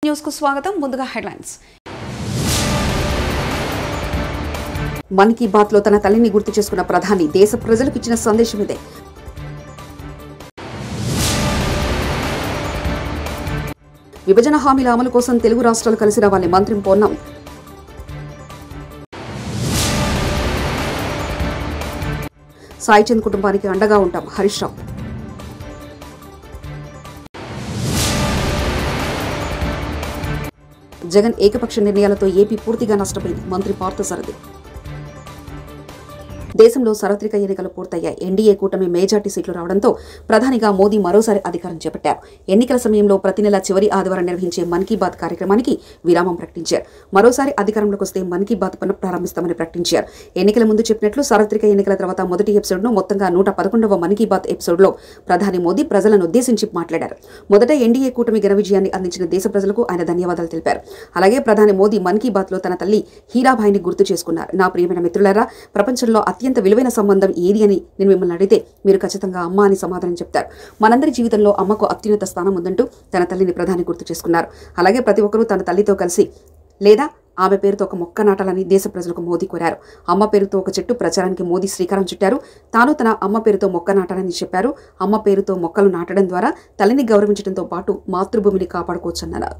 News కు స్వాగతం. ముందుగా హెడ్లైన్స్. మన్ కీ బాత్ లో తన తల్లిని గుర్తు చేసుకున్న ప్రధాని దేశ ప్రజలకు ఇచ్చిన సందేశం ఇదే. విభజన హామీల అమలు కోసం తెలుగు రాష్ట్రాలు కలిసి రావాలని మంత్రి పొన్నం. సాయిచంద్ కుటుంబానికి అండగా ఉంటాం హరీష్ రావు. జగన్ ఏకపక్ష నిర్ణయాలతో ఏపీ పూర్తిగా నష్టపోయింది మంత్రి పార్థసారథి. దేశంలో సార్వత్రిక ఎన్నికలు పూర్తయ్యాయి. ఎన్డీఏ కూటమి మేజార్టీ సీట్లు రావడంతో ప్రధానిగా మోదీ మరోసారి అధికారం చేపట్టారు. ఎన్నికల సమయంలో ప్రతి నెల చివరి ఆదివారం నిర్వహించే మన్ కీ బాత్ కార్యక్రమానికి విరామం ప్రకటించారు. మరోసారి అధికారంలోకి వస్తే మన్ కీ బాత్ పునఃప్రారంభిస్తామని ప్రకటించారు. ఎన్నికల ముందు చెప్పినట్లు సార్వత్రిక ఎన్నికల తర్వాత మొదటి ఎపిసోడ్ను మొత్తంగా 111వ మన్ కీ బాత్ ఎపిసోడ్లో ప్రధాని మోదీ ప్రజలను ఉద్దేశించి మాట్లాడారు. మొదట ఎన్డీఏ కూటమి ఘన విజయాన్ని అందించిన దేశ ప్రజలకు ఆయన ధన్యవాదాలు తెలిపారు. అలాగే ప్రధాని మోదీ మన్ కీ బాత్ లో తన తల్లి హీరాబాయిని గుర్తు చేసుకున్నారు. నా ప్రియమైన మిత్రులారా, ప్రపంచంలో అత్యంత విలువైన సంబంధం ఏది అని నేను మిమ్మల్ని అడిగితే మీరు ఖచ్చితంగా అమ్మ అని సమాధానం చెప్తారు. మనందరి జీవితంలో అమ్మకు అత్యున్నత స్థానం ఉందంటూ తన తల్లిని ప్రధాని గుర్తు చేసుకున్నారు. అలాగే ప్రతి ఒక్కరూ తన తల్లితో కలిసి లేదా ఆమె పేరుతో ఒక మొక్క నాటాలని దేశ ప్రజలకు మోదీ కోరారు. అమ్మ పేరుతో ఒక చెట్టు ప్రచారానికి మోదీ శ్రీకారం చుట్టారు. తాను తన అమ్మ పేరుతో మొక్క నాటాలని చెప్పారు. అమ్మ పేరుతో మొక్కలు నాటడం ద్వారా తల్లిని గౌరవించడంతో పాటు మాతృభూమిని కాపాడుకోవచ్చన్నారు.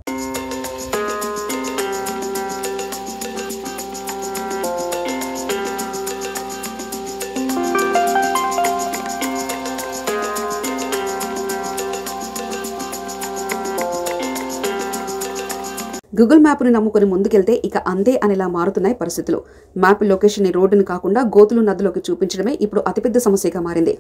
గూగుల్ మ్యాప్ను నమ్ముకుని ముందుకెళ్తే ఇక అంతే అనేలా మారుతున్నాయి పరిస్థితులు. మ్యాప్ లొకేషన్ రోడ్డును కాకుండా గోతులు నదిలోకి చూపించడమే ఇప్పుడు అతిపెద్ద సమస్యగా మారింది.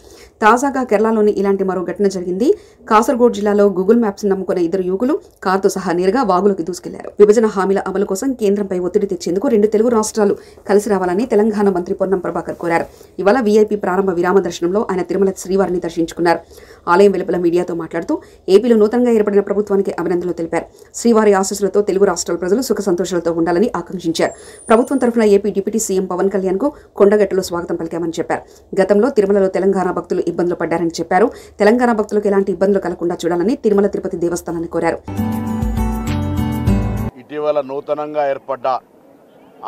తాజాగా కేరళలోని ఇలాంటి మరో ఘటన జరిగింది. కాసర్గోడ్ జిల్లాలో గూగుల్ మ్యాప్స్ నమ్ముకున్న ఇద్దరు యువకులు కారుతో సహా నేరుగా వాగులోకి దూసుకెళ్లారు. విభజన హామీల అమలు కోసం కేంద్రంపై ఒత్తిడి తెచ్చేందుకు 2 తెలుగు రాష్ట్రాలు కలిసి రావాలని తెలంగాణ మంత్రి పొన్నం ప్రభాకర్ కోరారు. ఇవాళ వీఐపీ ప్రారంభ విరామ దర్శనంలో ఆయన తిరుమల శ్రీవారిని దర్శించుకున్నారు. ఆలయం వెలుపల మీడియాతో మాట్లాడుతూ ఏపీలో నూతనంగా ఏర్పడిన ప్రభుత్వానికి అభినందనలు తెలిపారు. శ్రీవారి ఆశీస్సులతో తెలుగు రాష్ట్రాల ప్రజలు సుఖ సంతోషాలతో ఉండాలని ఆకాంక్షించారు. ప్రభుత్వం తరఫున AP deputy CM Pawan Kalyan కు కొండగట్టులో స్వాగతం పలికామని చెప్పారు. గతంలో తిరుమలలో తెలంగాణ భక్తులు ఇబ్బందులు పడ్డారని చెప్పారు. తెలంగాణ భక్తులకు ఎలాంటి ఇబ్బందులు కలగకుండా చూడాలని తిరుమల తిరుపతి దేవస్థానాన్ని కోరారు. ఇటీవల నూతనంగా ఏర్పడ్డ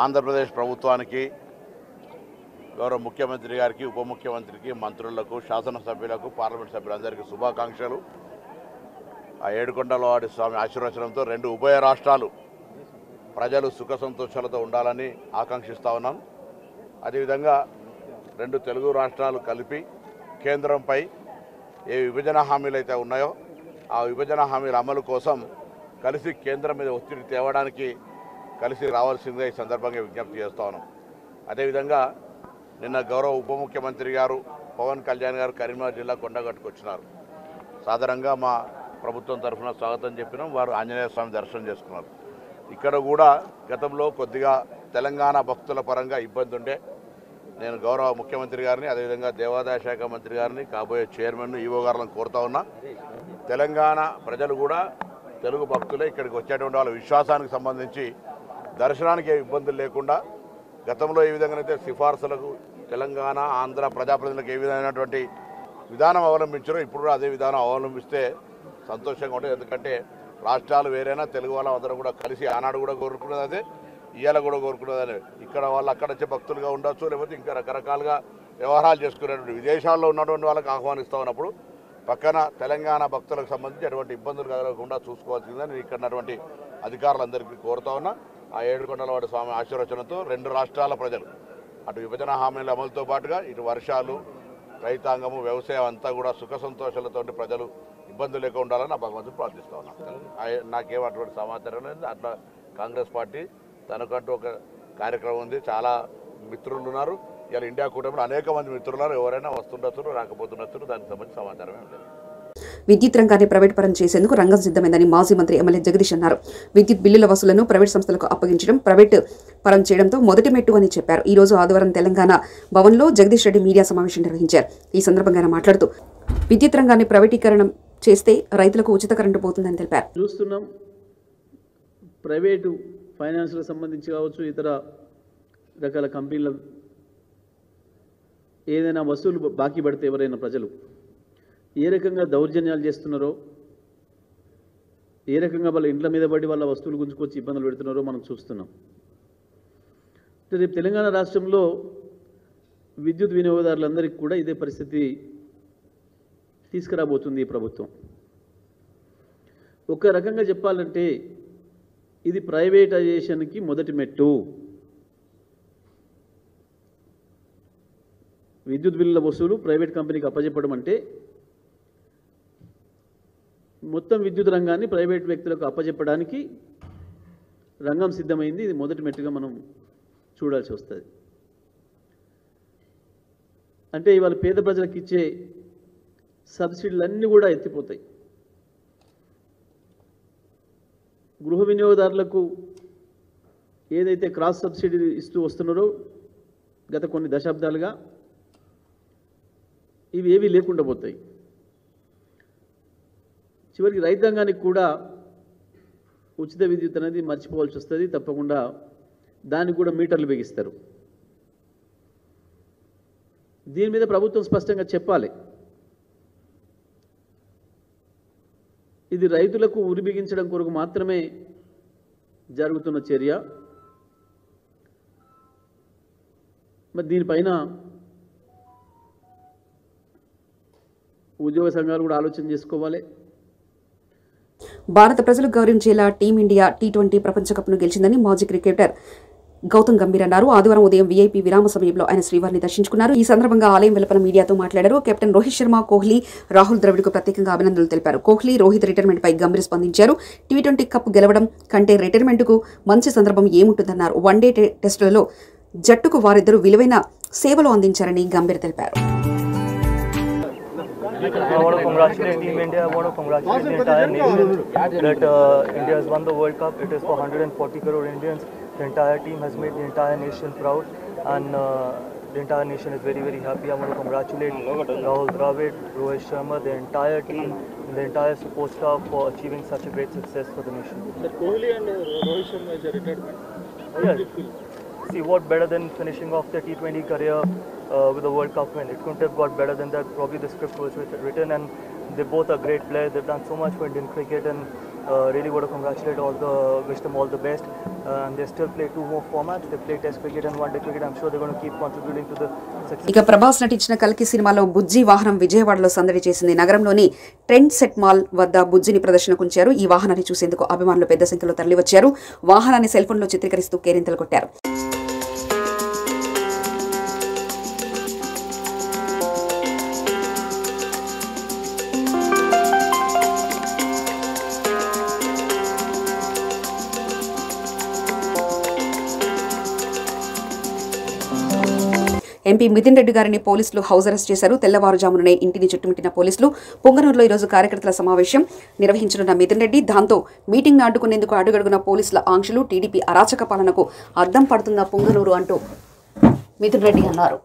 ఆంధ్రప్రదేశ్ ప్రభుత్వానికి గౌరవ ముఖ్యమంత్రి గారికి, ఉప ముఖ్యమంత్రికి, మంత్రులకు, శాసనసభ్యులకు, పార్లమెంట్ సభ్యులందరికీ శుభాకాంక్షలు. ఆ ఏడుకొండలవాడి స్వామి ఆశీర్వచనంతో 2 ఉభయ రాష్ట్రాలు ప్రజలు సుఖ సంతోషాలతో ఉండాలని ఆకాంక్షిస్తూ ఉన్నాం. అదేవిధంగా 2 తెలుగు రాష్ట్రాలు కలిపి కేంద్రంపై ఏ విభజన హామీలు అయితే ఉన్నాయో ఆ విభజన హామీల అమలు కోసం కలిసి కేంద్రం మీద ఒత్తిడి తేవడానికి కలిసి రావాల్సిందిగా ఈ సందర్భంగా విజ్ఞప్తి చేస్తూ ఉన్నాం. అదేవిధంగా నిన్న గౌరవ ఉప ముఖ్యమంత్రి గారు పవన్ కళ్యాణ్ గారు కరీంనగర్ జిల్లా కొండగట్టుకు వచ్చినారు. సాధారణంగా మా ప్రభుత్వం తరఫున స్వాగతం చెప్పినాం. వారు ఆంజనేయ స్వామి దర్శనం చేసుకున్నారు. ఇక్కడ కూడా గతంలో కొద్దిగా తెలంగాణ భక్తుల పరంగా ఇబ్బంది ఉండే నేను గౌరవ ముఖ్యమంత్రి గారిని, అదేవిధంగా దేవాదాయ శాఖ మంత్రి గారిని, కాబోయే చైర్మన్ ఈవో గారులను కోరుతా ఉన్నా. తెలంగాణ ప్రజలు కూడా తెలుగు భక్తులే ఇక్కడికి వచ్చేటువంటి వాళ్ళ విశ్వాసానికి సంబంధించి దర్శనానికి ఇబ్బందులు లేకుండా గతంలో ఏ విధంగానైతే సిఫార్సులకు తెలంగాణ ఆంధ్ర ప్రజాప్రతినిధులకు ఏ విధమైనటువంటి విధానం అవలంబించారో ఇప్పుడు కూడా అదే విధానం అవలంబిస్తే సంతోషంగా ఉంటుంది. ఎందుకంటే రాష్ట్రాలు వేరైనా తెలుగు వాళ్ళ అందరూ కూడా కలిసి ఆనాడు కూడా కోరుకున్నది అదే, ఇవాళ కూడా కోరుకున్నది అదే. ఇక్కడ వాళ్ళు అక్కడ వచ్చే భక్తులుగా ఉండొచ్చు, లేకపోతే ఇంకా రకరకాలుగా వ్యవహారాలు చేసుకునేటువంటి విదేశాల్లో ఉన్నటువంటి వాళ్ళకి ఆహ్వానిస్తూ ఉన్నప్పుడు పక్కన తెలంగాణ భక్తులకు సంబంధించి అటువంటి ఇబ్బందులు కలగకుండా చూసుకోవాల్సిందని ఇక్కడ ఉన్నటువంటి అధికారులందరికీ కోరుతా ఉన్నా. ఆ ఏడుకొండలవాడి స్వామి ఆశీర్వచనంతో 2 రాష్ట్రాల ప్రజలు అటు విభజన హామీల అమలుతో పాటుగా ఇటు వర్షాలు, రైతాంగము, వ్యవసాయం అంతా కూడా సుఖ సంతోషాలతో ప్రజలు ఇబ్బందులు లేకుండా ఉండాలని నా భగవంతుడు ప్రార్థిస్తూ ఉన్నాను. నాకేం అటువంటి సమాచారం లేదు. అట్లా కాంగ్రెస్ పార్టీ తనకంటూ ఒక కార్యక్రమం ఉంది. చాలా మిత్రులు ఉన్నారు. ఇలా ఇండియా కూటమిలో అనేక మంది మిత్రులు ఉన్నారు. ఎవరైనా వస్తుండొచ్చు, రాకపోతుండొచ్చు. దానికి సంబంధించి సమాచారం ఏం లేదు. విద్యుత్ రంగాన్ని ప్రైవేట్ పరం చేసేందుకు రంగం సిద్ధమైందని మాజీ మంత్రి ఎమ్మెల్యే జగదీష్ అన్నారు. విద్యుత్ బిల్లుల వసూలను ప్రైవేట్ సంస్థలకు అప్పగించడం ప్రైవేట్ పరం చేయడంతో మొదటి మెట్టు అని చెప్పారు. ఈ రోజు ఆదివారం తెలంగాణ భవన్లో జగదీష్ రెడ్డి మీడియా సమావేశం నిర్వహించారు. ఈ సందర్భంగా ఆయన మాట్లాడుతూ విద్యుత్ రంగాన్ని ప్రైవేటీకరణ చేస్తే రైతులకు ఉచిత కరెంటు పోతుందని తెలిపారు. చూస్తున్నాం ప్రైవేటు ఫైనాన్స్లకు సంబంధించి కావచ్చు, ఇతర రకాల కంపెనీల ఏదైనా వస్తువులు బాకీ పడితే ఎవరైనా ప్రజలు ఏ రకంగా దౌర్జన్యాలు చేస్తున్నారో, ఏ రకంగా వాళ్ళ ఇండ్ల మీద పడి వాళ్ళ వస్తువులు గుంజుకొచ్చి ఇబ్బందులు పెడుతున్నారో మనం చూస్తున్నాం. రేపు తెలంగాణ రాష్ట్రంలో విద్యుత్ వినియోగదారులందరికీ కూడా ఇదే పరిస్థితి తీసుకురాబోతుంది ఈ ప్రభుత్వం. ఒక రకంగా చెప్పాలంటే ఇది ప్రైవేటైజేషన్కి మొదటి మెట్టు. విద్యుత్ బిల్లుల వసూలు ప్రైవేట్ కంపెనీకి అప్పచెప్పడం అంటే మొత్తం విద్యుత్ రంగాన్ని ప్రైవేట్ వ్యక్తులకు అప్పచెప్పడానికి రంగం సిద్ధమైంది. ఇది మొదటి మెట్టుగా మనం చూడాల్సి వస్తుంది. అంటే ఇవాళ పేద ప్రజలకు ఇచ్చే సబ్సిడీలన్నీ కూడా ఎత్తిపోతాయి. గృహ వినియోగదారులకు ఏదైతే క్రాస్ సబ్సిడీ ఇస్తూ వస్తున్నారో గత కొన్ని దశాబ్దాలుగా ఇవి ఏవీ లేకుండా పోతాయి. చివరికి రైతాంగానికి కూడా ఉచిత విద్యుత్ అనేది మర్చిపోవాల్సి వస్తుంది. తప్పకుండా దానికి కూడా మీటర్లు బిగిస్తారు. దీని మీద ప్రభుత్వం స్పష్టంగా చెప్పాలి. ఇది రైతులకు ఉరి బిగించడం కొరకు మాత్రమే జరుగుతున్న చర్య. మరి దీనిపైన ఉద్యోగ సంఘాలు కూడా ఆలోచన చేసుకోవాలి. భారత ప్రజలు గౌరవించేలా టీమిండియా T20 ప్రపంచ కప్ను గెలిచిందని మాజీ క్రికెటర్ గౌతమ్ గంభీర్ అన్నారు. ఆదివారం ఉదయం వీఐపీ విరామ సమయంలో ఆయన శ్రీవారిని దర్శించుకున్నారు. ఈ సందర్భంగా ఆలయం వెలుపల మీడియాతో మాట్లాడారు. కెప్టెన్ రోహిత్ శర్మ, కోహ్లీ, రాహుల్ ద్రవిడ్కు ప్రత్యేకంగా అభినందనలు తెలిపారు. కోహ్లీ, రోహిత్ రిటైర్మెంట్పై గంభీర్ స్పందించారు. T20 కప్ గెలవడం కంటే రిటైర్మెంట్కు మంచి సందర్భం ఏముంటుందన్నారు. వన్డే టెస్టులలో జట్టుకు వారిద్దరూ విలువైన సేవలు అందించారని గంభీర్ తెలిపారు. I want to congratulate Team India. I want to congratulate the entire nation that India has won the World Cup. It is for 140 crore Indians. The entire team has made the entire nation proud, and the entire nation is very, very happy. I want to congratulate Rahul Dravid, Rohit Sharma, the entire team, and the entire support staff for achieving such a great success for the nation. Sir, Kohli and Rohit Sharma is a retirement. How Yeah. do you feel? See, what better than finishing off their T20 career with a World Cup win? It couldn't have got better than that. Probably the script was written, and they both are great players. They've done so much for Indian cricket, and really want to congratulate wish them all the best. And they still play 2 more formats. They play Test cricket and one-day cricket. I'm sure they're going to keep contributing to the success. ఇక ప్రభాస్ నటించిన కల్కి సినిమాలో బుజ్జి వాహనం విజయవాడలో సందడి చేసింది. నగరంలోని trend set mall వద్ద బుజ్జిని ప్రదర్శనకుంచారు. ఈ వాహనాన్ని చూసేందుకు అభిమానులు పెద్ద సంఖ్యలో తరలివచ్చారు. వాహనాన్ని సెల్ఫోన్లో చిత్రీకరిస్తూ కేరింతలు కొట్టారు. ఎంపీ మిథున్ రెడ్డి గారిని పోలీసులు హౌస్ అరెస్ట్ చేశారు. తెల్లవారుజాముననే ఇంటిని చుట్టుముట్టిన పోలీసులు పొంగనూరులో ఈరోజు కార్యకర్తల సమావేశం నిర్వహించనున్న మిథున్ రెడ్డి దాంతో మీటింగ్ అడ్డుకునేందుకు అడుగడుగున పోలీసుల ఆంక్షలు, టీడీపీ అరాచక పాలనకు అద్దం పడుతున్న పొంగనూరు అంటూ మిథున్ రెడ్డి అన్నారు.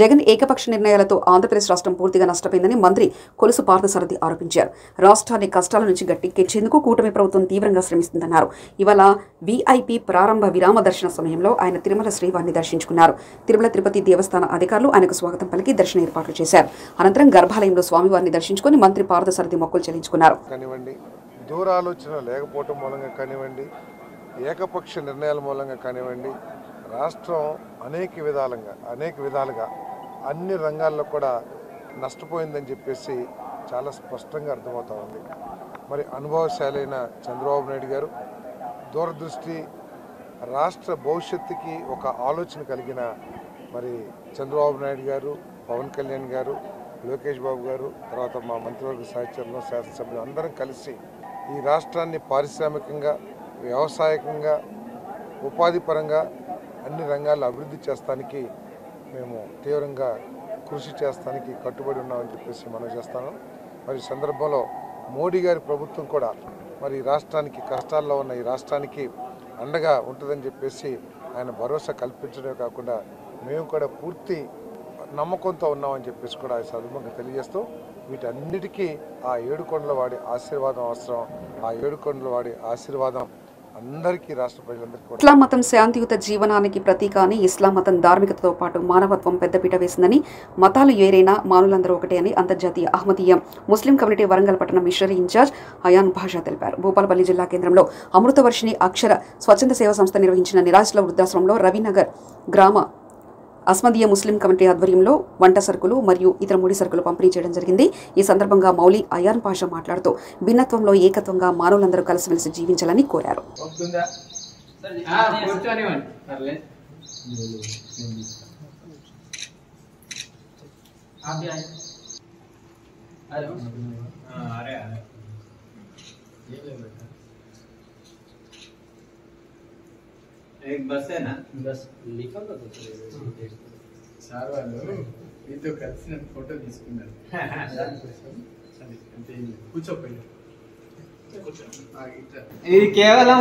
జగన్ ఏకపక్ష నిర్ణయాలతో ఆంధ్రప్రదేశ్ రాష్ట్రం పూర్తిగా నష్టపోయిందని మంత్రి కొలుసు పార్థసారథి ఆరోపించారు. రాష్ట్రాన్ని కష్టాల నుంచి గట్టెక్కించేందుకు కూటమి ప్రభుత్వం తీవ్రంగా శ్రమిస్తుందన్నారు. ఇవాళ వీఐపీ ప్రారంభ విరామ దర్శన సమయంలో ఆయన తిరుమల శ్రీవారిని దర్శించుకున్నారు. తిరుమల తిరుపతి దేవస్థాన అధికారులు ఆయనకు స్వాగతం పలికి దర్శన ఏర్పాట్లు చేశారు. అనంతరం గర్భాలయంలో స్వామివారిని దర్శించుకుని మంత్రి పార్థసారథి మొక్కులు చెల్లించుకున్నారు. దూరాలోచన లేకపోవటం మూలంగా కానివ్వండి, ఏకపక్ష నిర్ణయాల మూలంగా కానివ్వండి, రాష్ట్రం అనేక విధాలుగా అన్ని రంగాల్లో కూడా నష్టపోయిందని చెప్పేసి చాలా స్పష్టంగా అర్థమవుతా ఉంది. మరి అనుభవశాలైన చంద్రబాబు నాయుడు గారు, దూరదృష్టి, రాష్ట్ర భవిష్యత్తుకి ఒక ఆలోచన కలిగిన మరి చంద్రబాబు నాయుడు గారు, పవన్ కళ్యాణ్ గారు, లోకేష్ బాబు గారు, తర్వాత మా మంత్రివర్గ సహచరులు, శాసనసభ్యులు అందరం కలిసి ఈ రాష్ట్రాన్ని పారిశ్రామికంగా, వ్యవసాయకంగా, ఉపాధి పరంగా అన్ని రంగాల్లో అభివృద్ధి చేస్తానికి మేము తీవ్రంగా కృషి చేస్తానికి కట్టుబడి ఉన్నామని చెప్పేసి మనం చేస్తాను. మరి సందర్భంలో మోడీ గారి ప్రభుత్వం కూడా మరి రాష్ట్రానికి, కష్టాల్లో ఉన్న ఈ రాష్ట్రానికి అండగా ఉంటుందని చెప్పేసి ఆయన భరోసా కల్పించడమే కాకుండా మేము కూడా పూర్తి నమ్మకంతో ఉన్నామని చెప్పేసి కూడా ఈ సందర్భంగా తెలియజేస్తూ వీటన్నిటికీ ఆ ఏడుకొండల వాడి ఆశీర్వాదం అవసరం. ఆ ఏడుకొండల వాడి ఆశీర్వాదం అందరికీ, రాష్ట్ర ప్రజలందరికీ. ఇస్లాం మతం శాంతియుత జీవనానికి ప్రతీక అని, ఇస్లాం మతం ధార్మికతతో పాటు మానవత్వం పెద్దపీట వేసిందని, మతాలు ఏరైనా మానులందరూ ఒకటే అని అంతర్జాతీయ అహ్మదీయ ముస్లిం కమ్యూనిటీ వరంగల్ పట్టణ మిషనరీ ఇన్ఛార్జ్ అయాన్ భాషా తెలిపారు. భూపాలపల్లి జిల్లా కేంద్రంలో అమృతవర్షిణి అక్షర స్వచ్ఛంద సేవా సంస్థ నిర్వహించిన నిరాశ్రల వృద్ధాశ్రమంలో రవినగర్ గ్రామ అస్మదీయ ముస్లిం కమిటీ ఆధ్వర్యంలో వంట సరుకులు మరియు ఇతర ముడి సరుకులు పంపిణీ చేయడం జరిగింది. ఈ సందర్భంగా మౌలి అయాన్ పాషా మాట్లాడుతూ భిన్నత్వంలో ఏకత్వంగా మానవులందరూ కలిసిమెలిసి జీవించాలని కోరారు. एक बस है ना, बस लिखा तो సార్ వాళ్ళు మీతో కలిసి ఫోటో తీసుకున్నారు. ఇది కేవలం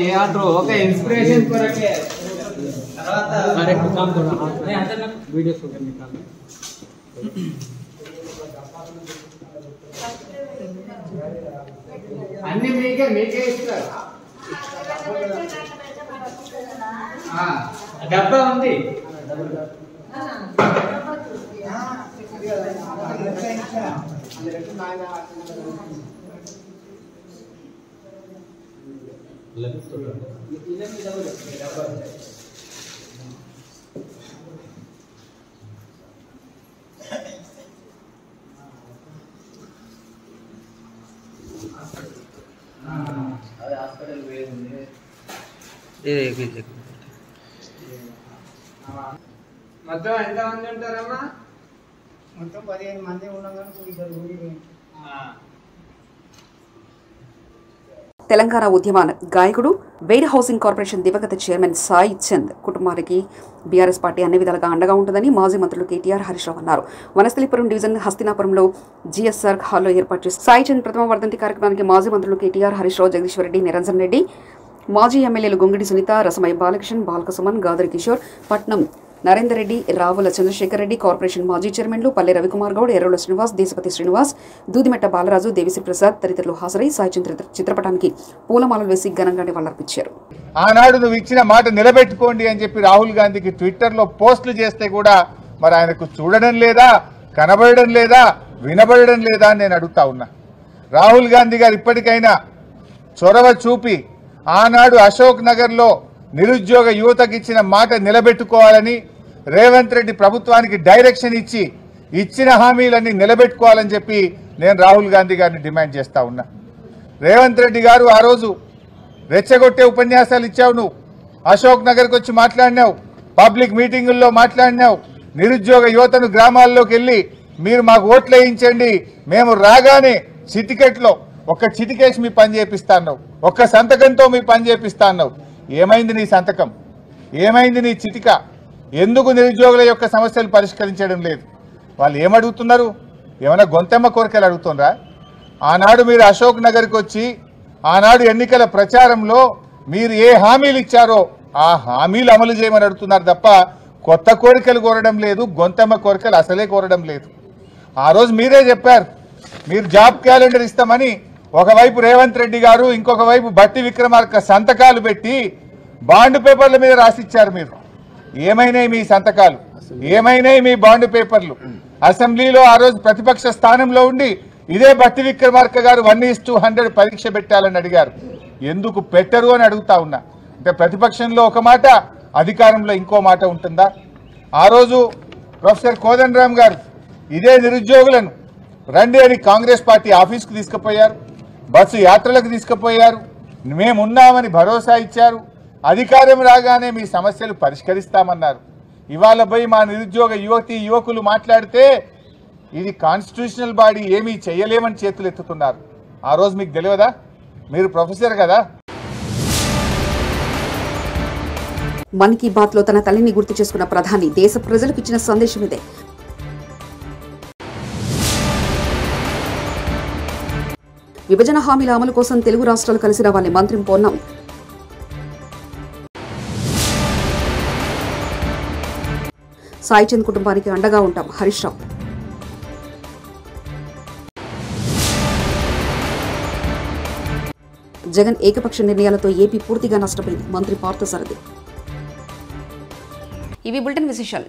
ఏమంటారు ఒక ఇన్స్పిరేషన్ కొరకే. అన్ని మీకే ఇస్తారు. డబ్బా ఉంది. హాస్పిటల్ పోయింది. మొత్తం ఎంత మంది ఉంటారమ్మా? మొత్తం 15 మంది ఉన్నాం. తెలంగాణ ఉద్యమ గాయకుడు వేడ్ హౌసింగ్ కార్పొరేషన్ దివంగత చైర్మన్ సాయి చంద్ కుటుంబానికి బీఆర్ఎస్ పార్టీ అన్ని విధాలుగా అండగా ఉంటుందని మాజీ మంత్రులు కేటీఆర్, హరీష్ రావు అన్నారు. వనస్థలిపురం డివిజన్ హస్తినాపురంలో జీఎస్ఆర్ హాల్లో ఏర్పాటు చేసిన సాయి చంద్ ప్రథమ వర్ధంతి కార్యక్రమానికి మాజీ మంత్రులు కేటీఆర్, హరీష్ రావు, జగదీశ్వర్ రెడ్డి, నిరంజన్ రెడ్డి, మాజీ ఎమ్మెల్యేలు గొంగిడి సునీత, రసమయ్య బాలకృష్ణన్, బాల్కసుమన్, గాదరి కిషోర్, పట్నం నరేందర్ రెడ్డి, రావుల చంద్రశేఖర్ రెడ్డి, కార్పొరేషన్ మాజీ చైర్మన్లు పల్లె రవికుమార్ గౌడ్, ఎర్రోల శ్రీనివాస్, దేశపతి శ్రీనివాస్, దూదిమెట్ట బాలరాజు, దేవిశ్రీ ప్రసాద్ తదితరులు హాజరై సాయి చంద్ర చిత్రపటానికి పూలమాలలు వేసి ఘనంగా నివాళులర్పించారు. ఆనాడు నువ్వు ఇచ్చిన మాట నిలబెట్టుకోండి అని చెప్పి రాహుల్ గాంధీకి ట్విట్టర్లో పోస్టులు చేస్తే కూడా మరి ఆయనకు చూడడం లేదా, కనబడడం లేదా, వినబడడం లేదా అని నేను అడుగుతా ఉన్నా. రాహుల్ గాంధీ గారు ఇప్పటికైనా చొరవ చూపి ఆనాడు అశోక్ నగర్లో నిరుద్యోగ యువతకు ఇచ్చిన మాట నిలబెట్టుకోవాలని, రేవంత్ రెడ్డి ప్రభుత్వానికి డైరెక్షన్ ఇచ్చి ఇచ్చిన హామీలన్నీ నిలబెట్టుకోవాలని చెప్పి నేను రాహుల్ గాంధీ గారిని డిమాండ్ చేస్తా ఉన్నా. రేవంత్ రెడ్డి గారు ఆ రోజు రెచ్చగొట్టే ఉపన్యాసాలు ఇచ్చావు, నువ్వు అశోక్ నగర్కి వచ్చి మాట్లాడినావు, పబ్లిక్ మీటింగుల్లో మాట్లాడినావు, నిరుద్యోగ యువతను గ్రామాల్లోకి వెళ్ళి మీరు మాకు ఓట్లు వేయించండి, మేము రాగానే చిటికెట్లో ఒక్క చిటికేసి మీ పని చేపిస్తాను, ఒక్క సంతకంతో మీ పని చేపిస్తాను. ఏమైంది నీ సంతకం? ఏమైంది నీ చిటిక? ఎందుకు నిరుద్యోగుల యొక్క సమస్యలు పరిష్కరించడం లేదు? వాళ్ళు ఏమడుగుతున్నారు? ఏమైనా గొంతెమ్మ కోరికలు అడుగుతున్నారా? ఆనాడు మీరు అశోక్ నగర్కి వచ్చి ఆనాడు ఎన్నికల ప్రచారంలో మీరు ఏ హామీలు ఇచ్చారో ఆ హామీలు అమలు చేయమని అడుగుతున్నారు తప్ప కొత్త కోరికలు కోరడం లేదు, గొంతెమ్మ కోరికలు అసలే కోరడం లేదు. ఆ రోజు మీరే చెప్పారు మీరు జాబ్ క్యాలెండర్ ఇస్తామని. ఒకవైపు రేవంత్ రెడ్డి గారు, ఇంకొక వైపు బట్టి విక్రమార్క సంతకాలు పెట్టి బాండ్ పేపర్ల మీద రాసిచ్చారు. మీరు ఏమైనాయి మీ సంతకాలు? ఏమైనాయి మీ బాండ్ పేపర్లు? అసెంబ్లీలో ఆ రోజు ప్రతిపక్ష స్థానంలో ఉండి ఇదే బట్టి విక్రమార్క గారు 1:100 పరీక్ష పెట్టాలని అడిగారు. ఎందుకు పెట్టరు అని అడుగుతా ఉన్నా. అంటే ప్రతిపక్షంలో ఒక మాట, అధికారంలో ఇంకో మాట ఉంటుందా? ఆ రోజు ప్రొఫెసర్ కోదండరామ్ గారు ఇదే నిరుద్యోగులను రండి అని కాంగ్రెస్ పార్టీ ఆఫీస్కు తీసుకుపోయారు, బస్సు యాత్రలకు తీసుకుపోయారు, మేమున్నామని భరోసా ఇచ్చారు. అధికారం రాగానే మీ సమస్యలు పరిష్కరిస్తామన్నారు. ఇవాళ పోయి మా నిరుద్యోగ యువతి యువకులు మాట్లాడితే ఇది కాన్స్టిట్యూషనల్ బాడీ, ఏమీ చేయలేమని చేతులు ఎత్తుతున్నారు. ఆ రోజు మీకు తెలియదా? మీరు ప్రొఫెసర్ కదా. మన్ కీ బాత్ లో తన తల్లిని గుర్తు చేసుకున్న ప్రధాని దేశ ప్రజలకు ఇచ్చిన సందేశం ఇదే. విభజన హామీల అమలు కోసం తెలుగు రాష్ట్రాలు కలిసి రావాలి. మంత్రి పొన్నం సాయి చంద్ కుటుంబానికి అండగా ఉంటాం హరీష్ రావు. జగన్ ఏకపక్ష నిర్ణయాలతో ఏపీ పూర్తిగా నష్టపోయింది. మంత్రి పార్థసారథి. ఇవి బులెటిన్ విశేషాలు.